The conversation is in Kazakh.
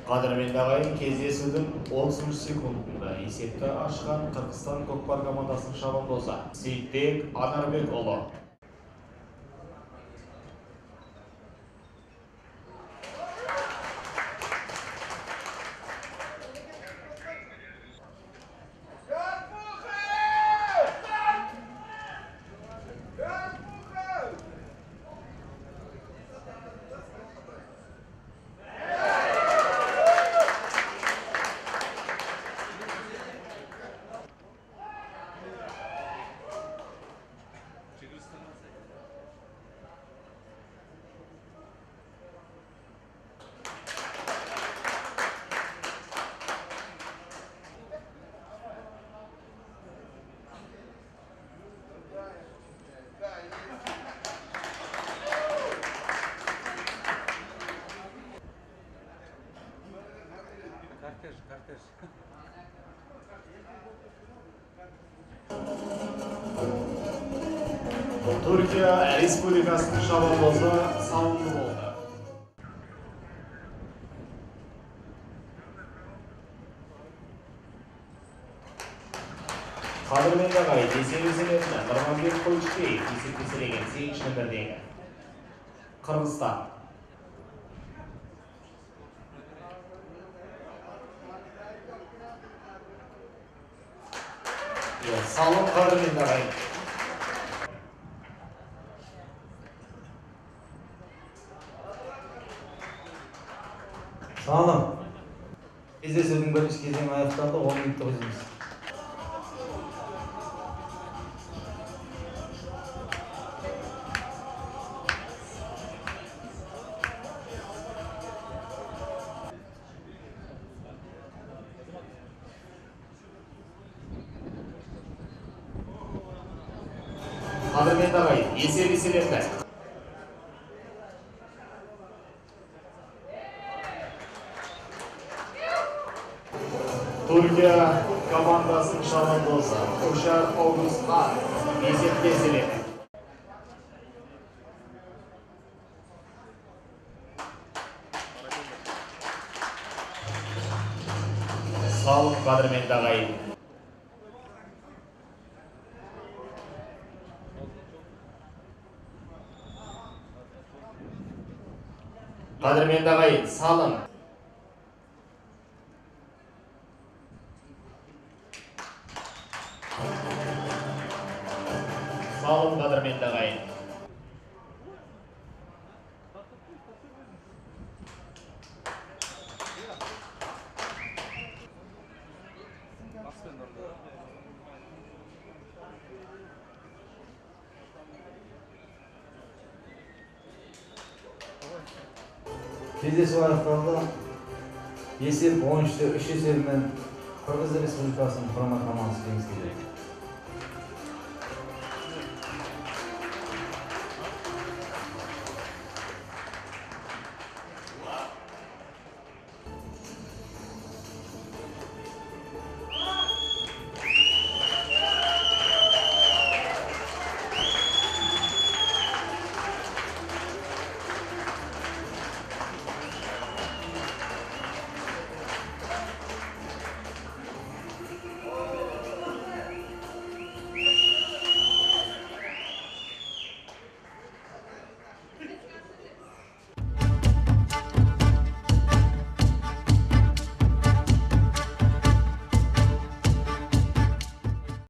Qadırmende ағайын кездесудің 30 секундында есепті ашқан Қырғызстан көкпар командасының шабандозы Сейітбек Анарбекұлы. Кортеж. Түркия Республикасының шабандозы салынды болды. Qadırmende ағайын есебесінетіні Нұрманбек Қойшыбеков есептеселеген 8 нөмірдегі Қырғызстан. Салым Qadırmende ағайын. Салым. Кездесудің бірінші кезеңі аяқталды, 10 минутта өзіміз. Qadırmende ағайын есебеселенді. Түркия командасының шабандозы Ушар Оғызхан есептеселенді. Салым Qadırmende ағайын. Qadırmende ағайын, салым. Салым Qadırmende ағайын. Кездесу аяқталды. Есеп 13-3 есебімен Қырғыз Республикасының құрама командасы жеңіске жетті.